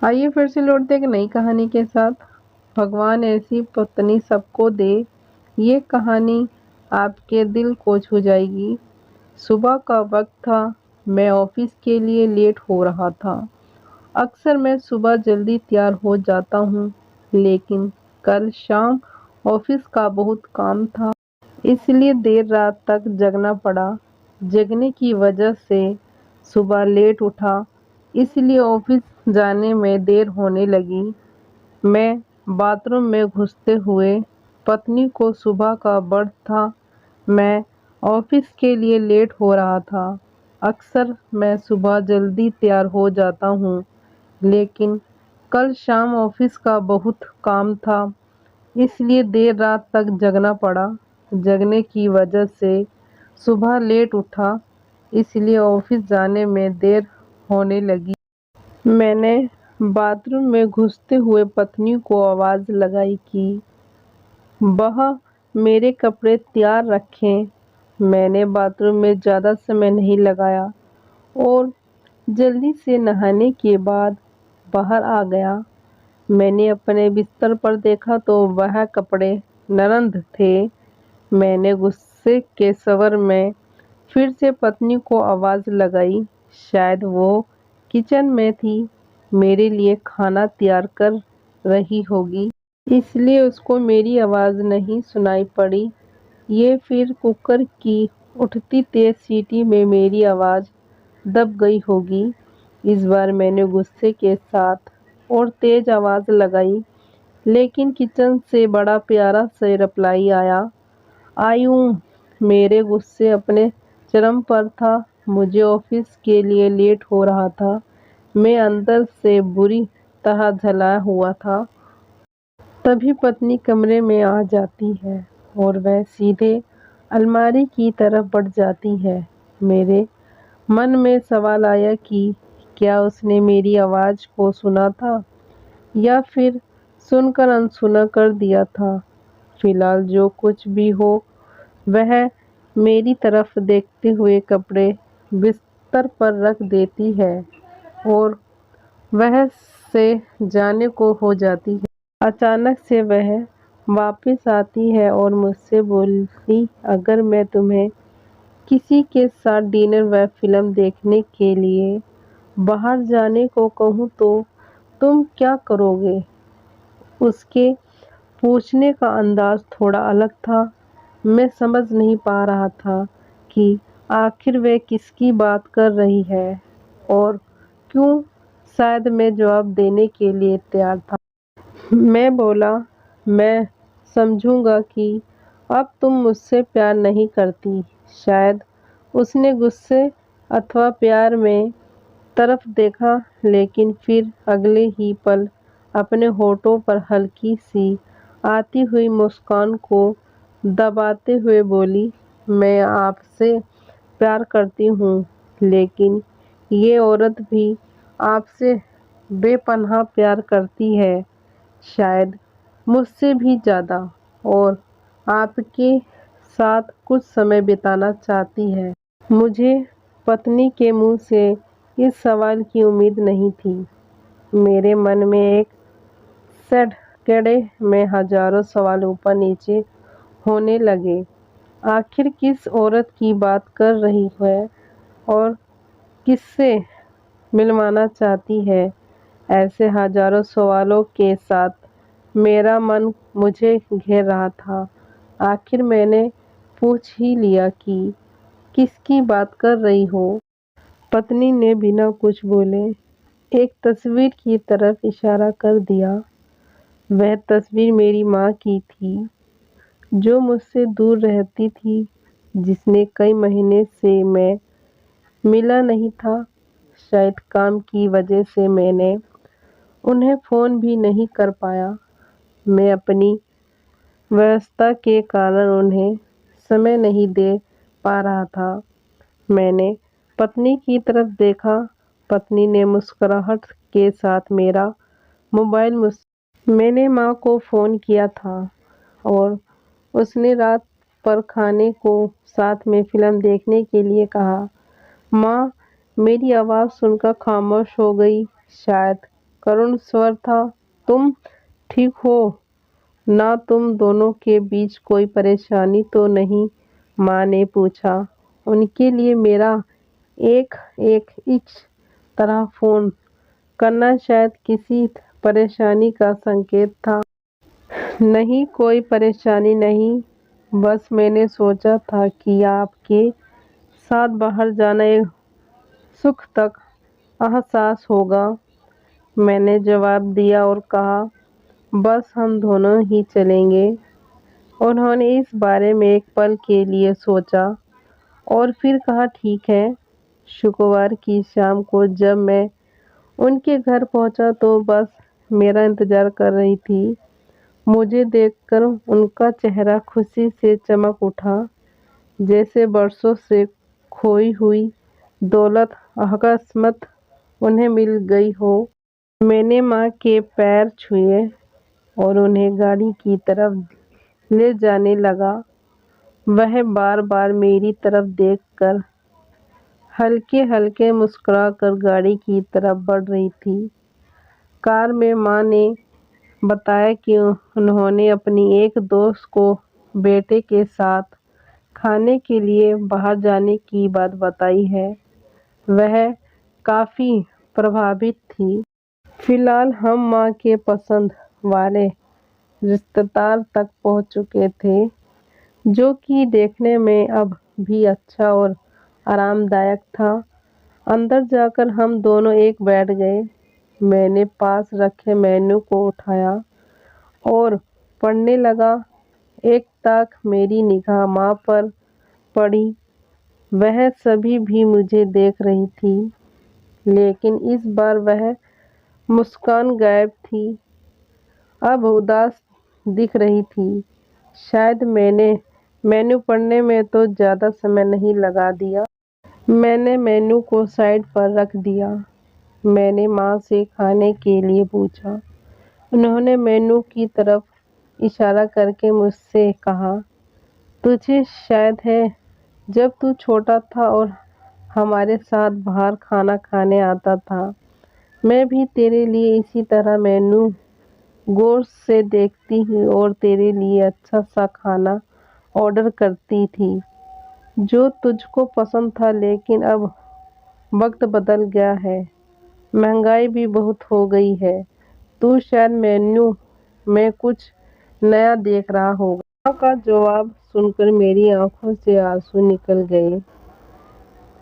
आइए फिर से लौटते एक नई कहानी के साथ। भगवान ऐसी पत्नी सबको दे, ये कहानी आपके दिल को छू जाएगी। सुबह का वक्त था। मैं ऑफिस के लिए लेट हो रहा था। अक्सर मैं सुबह जल्दी तैयार हो जाता हूँ, लेकिन कल शाम ऑफिस का बहुत काम था, इसलिए देर रात तक जगना पड़ा। जगने की वजह से सुबह लेट उठा, इसलिए ऑफिस जाने में देर होने लगी। मैं बाथरूम में घुसते हुए पत्नी को सुबह का व्रत था। मैं ऑफिस के लिए लेट हो रहा था। अक्सर मैं सुबह जल्दी तैयार हो जाता हूँ, लेकिन कल शाम ऑफिस का बहुत काम था, इसलिए देर रात तक जगना पड़ा। जगने की वजह से सुबह लेट उठा, इसलिए ऑफिस जाने में देर होने लगी। मैंने बाथरूम में घुसते हुए पत्नी को आवाज़ लगाई कि वह मेरे कपड़े तैयार रखें। मैंने बाथरूम में ज़्यादा समय नहीं लगाया और जल्दी से नहाने के बाद बाहर आ गया। मैंने अपने बिस्तर पर देखा तो वह कपड़े नरंद थे। मैंने गुस्से के स्वर में फिर से पत्नी को आवाज़ लगाई। शायद वो किचन में थी, मेरे लिए खाना तैयार कर रही होगी, इसलिए उसको मेरी आवाज़ नहीं सुनाई पड़ी। ये फिर कुकर की उठती तेज सीटी में मेरी आवाज़ दब गई होगी। इस बार मैंने गुस्से के साथ और तेज आवाज़ लगाई, लेकिन किचन से बड़ा प्यारा से रिप्लाई आया, आई हूँ। मेरे गुस्से अपने चरम पर था। मुझे ऑफिस के लिए लेट हो रहा था। मैं अंदर से बुरी तरह जला हुआ था। तभी पत्नी कमरे में आ जाती है और वह सीधे अलमारी की तरफ बढ़ जाती है। मेरे मन में सवाल आया कि क्या उसने मेरी आवाज़ को सुना था या फिर सुनकर अनसुना कर दिया था। फिलहाल जो कुछ भी हो, वह मेरी तरफ देखते हुए कपड़े बिस्तर पर रख देती है और वह से जाने को हो जाती है। अचानक से वह वापस आती है और मुझसे बोलती, अगर मैं तुम्हें किसी के साथ डिनर व फिल्म देखने के लिए बाहर जाने को कहूँ तो तुम क्या करोगे? उसके पूछने का अंदाज थोड़ा अलग था। मैं समझ नहीं पा रहा था कि आखिर वह किसकी बात कर रही है और क्यों। शायद मैं जवाब देने के लिए तैयार था। मैं बोला, मैं समझूंगा कि अब तुम मुझसे प्यार नहीं करती। शायद उसने गुस्से अथवा प्यार में तरफ देखा, लेकिन फिर अगले ही पल अपने होठों पर हल्की सी आती हुई मुस्कान को दबाते हुए बोली, मैं आपसे प्यार करती हूँ, लेकिन ये औरत भी आपसे बेपनाह प्यार करती है, शायद मुझसे भी ज़्यादा, और आपके साथ कुछ समय बिताना चाहती है। मुझे पत्नी के मुंह से इस सवाल की उम्मीद नहीं थी। मेरे मन में एक सैकड़े में हजारों सवाल ऊपर नीचे होने लगे। आखिर किस औरत की बात कर रही है और किससे मिलवाना चाहती है? ऐसे हजारों सवालों के साथ मेरा मन मुझे घेर रहा था। आखिर मैंने पूछ ही लिया कि किसकी बात कर रही हो। पत्नी ने बिना कुछ बोले एक तस्वीर की तरफ इशारा कर दिया। वह तस्वीर मेरी माँ की थी, जो मुझसे दूर रहती थी, जिसने कई महीने से मैं मिला नहीं था। शायद काम की वजह से मैंने उन्हें फ़ोन भी नहीं कर पाया। मैं अपनी व्यस्तता के कारण उन्हें समय नहीं दे पा रहा था। मैंने पत्नी की तरफ देखा। पत्नी ने मुस्कुराहट के साथ मेरा मोबाइल मैंने माँ को फ़ोन किया था और उसने रात पर खाने को साथ में फ़िल्म देखने के लिए कहा। माँ मेरी आवाज़ सुनकर खामोश हो गई। शायद करुण स्वर था। तुम ठीक हो ना? तुम दोनों के बीच कोई परेशानी तो नहीं? माँ ने पूछा। उनके लिए मेरा एक एक इस तरह फोन करना शायद किसी परेशानी का संकेत था। नहीं, कोई परेशानी नहीं। बस मैंने सोचा था कि आपके साथ बाहर जाना एक सुख तक एहसास होगा। मैंने जवाब दिया और कहा, बस हम दोनों ही चलेंगे। उन्होंने इस बारे में एक पल के लिए सोचा और फिर कहा, ठीक है। शुक्रवार की शाम को जब मैं उनके घर पहुंचा तो बस मेरा इंतजार कर रही थी। मुझे देखकर उनका चेहरा खुशी से चमक उठा, जैसे बरसों से खोई हुई दौलत अकस्मात उन्हें मिल गई हो। मैंने माँ के पैर छुए और उन्हें गाड़ी की तरफ ले जाने लगा। वह बार बार मेरी तरफ देखकर हल्के हल्के मुस्कुराकर गाड़ी की तरफ बढ़ रही थी। कार में माँ ने बताया कि उन्होंने अपनी एक दोस्त को बेटे के साथ खाने के लिए बाहर जाने की बात बताई है। वह काफी प्रभावित थी। फिलहाल हम माँ के पसंद वाले रिश्तेदार तक पहुंच चुके थे, जो कि देखने में अब भी अच्छा और आरामदायक था। अंदर जाकर हम दोनों एक बैठ गए। मैंने पास रखे मेन्यू को उठाया और पढ़ने लगा। एक ताक मेरी निगाह माँ पर पड़ी। वह सभी भी मुझे देख रही थी, लेकिन इस बार वह मुस्कान गायब थी, अब उदास दिख रही थी। शायद मैंने मेन्यू पढ़ने में तो ज़्यादा समय नहीं लगा दिया। मैंने मेन्यू को साइड पर रख दिया। मैंने माँ से खाने के लिए पूछा। उन्होंने मेन्यू की तरफ इशारा करके मुझसे कहा, तुझे शायद है, जब तू छोटा था और हमारे साथ बाहर खाना खाने आता था, मैं भी तेरे लिए इसी तरह मेन्यू गौर से देखती ही और तेरे लिए अच्छा सा खाना ऑर्डर करती थी, जो तुझको पसंद था। लेकिन अब वक्त बदल गया है, महंगाई भी बहुत हो गई है। तू शायद मेन्यू में कुछ नया देख रहा होगा। माँ का जवाब सुनकर मेरी आंखों से आंसू निकल गए,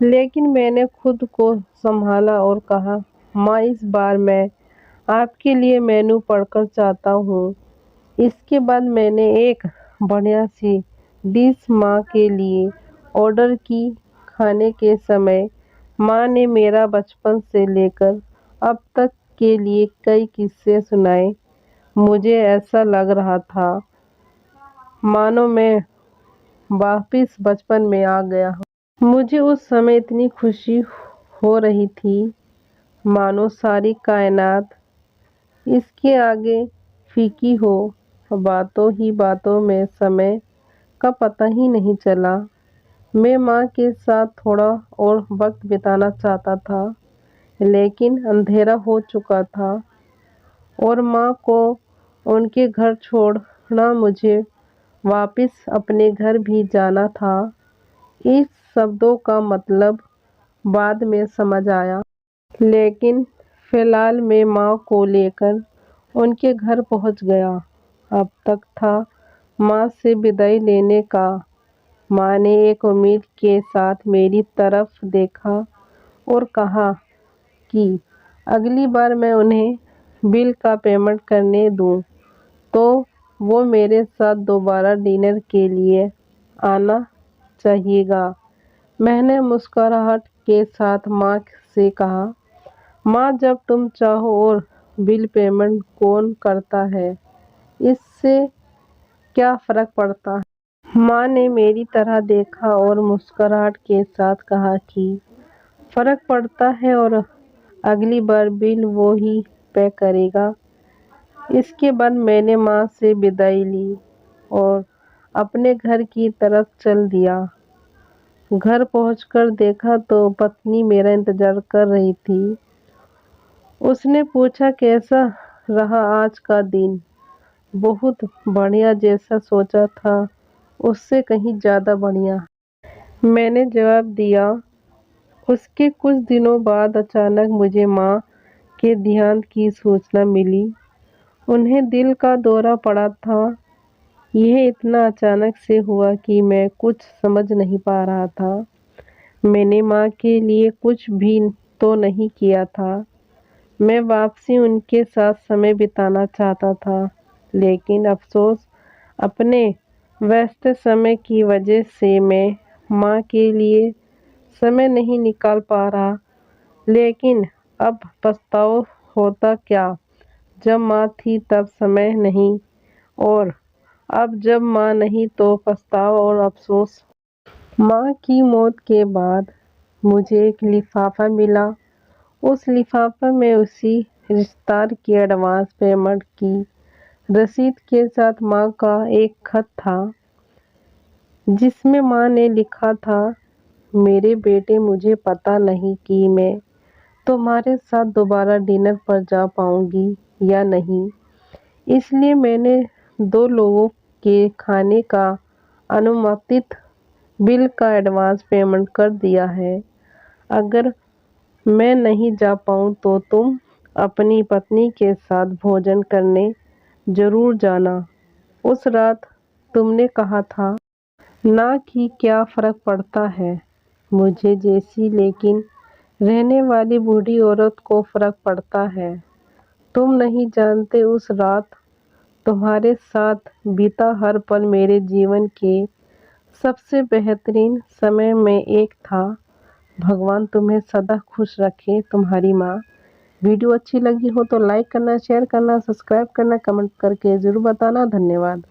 लेकिन मैंने खुद को संभाला और कहा, माँ, इस बार मैं आपके लिए मेनू पढ़कर चाहता हूँ। इसके बाद मैंने एक बढ़िया सी डिश माँ के लिए ऑर्डर की। खाने के समय माँ ने मेरा बचपन से लेकर अब तक के लिए कई किस्से सुनाए। मुझे ऐसा लग रहा था मानो मैं वापिस बचपन में आ गया हूँ। मुझे उस समय इतनी खुशी हो रही थी, मानो सारी कायनात इसके आगे फीकी हो। बातों ही बातों में समय का पता ही नहीं चला। मैं माँ के साथ थोड़ा और वक्त बिताना चाहता था, लेकिन अंधेरा हो चुका था और माँ को उनके घर छोड़ना मुझे वापस अपने घर भी जाना था। इस शब्दों का मतलब बाद में समझ आया, लेकिन फिलहाल मैं माँ को लेकर उनके घर पहुँच गया। अब तक था माँ से विदाई लेने का। माँ ने एक उम्मीद के साथ मेरी तरफ देखा और कहा कि अगली बार मैं उन्हें बिल का पेमेंट करने दूँ तो वो मेरे साथ दोबारा डिनर के लिए आना चाहिएगा। मैंने मुस्कुराहट के साथ माँ से कहा, माँ, जब तुम चाहो। और बिल पेमेंट कौन करता है, इससे क्या फ़र्क पड़ता है? माँ ने मेरी तरह देखा और मुस्कुराहट के साथ कहा कि फ़र्क पड़ता है और अगली बार बिल वो ही पे करेगा। इसके बाद मैंने माँ से विदाई ली और अपने घर की तरफ चल दिया। घर पहुंचकर देखा तो पत्नी मेरा इंतज़ार कर रही थी। उसने पूछा, कैसा रहा आज का दिन? बहुत बढ़िया, जैसा सोचा था उससे कहीं ज़्यादा बढ़िया, मैंने जवाब दिया। उसके कुछ दिनों बाद अचानक मुझे माँ के देहांत की सूचना मिली। उन्हें दिल का दौरा पड़ा था। यह इतना अचानक से हुआ कि मैं कुछ समझ नहीं पा रहा था। मैंने माँ के लिए कुछ भी तो नहीं किया था। मैं वापसी उनके साथ समय बिताना चाहता था, लेकिन अफ़सोस अपने व्यस्त समय की वजह से मैं माँ के लिए समय नहीं निकाल पा रहा। लेकिन अब पछतावा होता क्या, जब माँ थी तब समय नहीं, और अब जब माँ नहीं तो पछतावा और अफ़सोस। माँ की मौत के बाद मुझे एक लिफाफा मिला। उस लिफाफे में उसी रिश्तेदार की एडवांस पेमेंट की रसीद के साथ माँ का एक खत था, जिसमें माँ ने लिखा था, मेरे बेटे, मुझे पता नहीं कि मैं तुम्हारे साथ दोबारा डिनर पर जा पाऊंगी या नहीं, इसलिए मैंने 2 लोगों के खाने का अनुमानित बिल का एडवांस पेमेंट कर दिया है। अगर मैं नहीं जा पाऊँ तो तुम अपनी पत्नी के साथ भोजन करने ज़रूर जाना। उस रात तुमने कहा था ना कि क्या फ़र्क पड़ता है मुझे जैसी लेकिन रहने वाली बूढ़ी औरत को फ़र्क पड़ता है। तुम नहीं जानते, उस रात तुम्हारे साथ बीता हर पल मेरे जीवन के सबसे बेहतरीन समय में एक था। भगवान तुम्हें सदा खुश रखे, तुम्हारी माँ। वीडियो अच्छी लगी हो तो लाइक करना, शेयर करना, सब्सक्राइब करना, कमेंट करके ज़रूर बताना। धन्यवाद।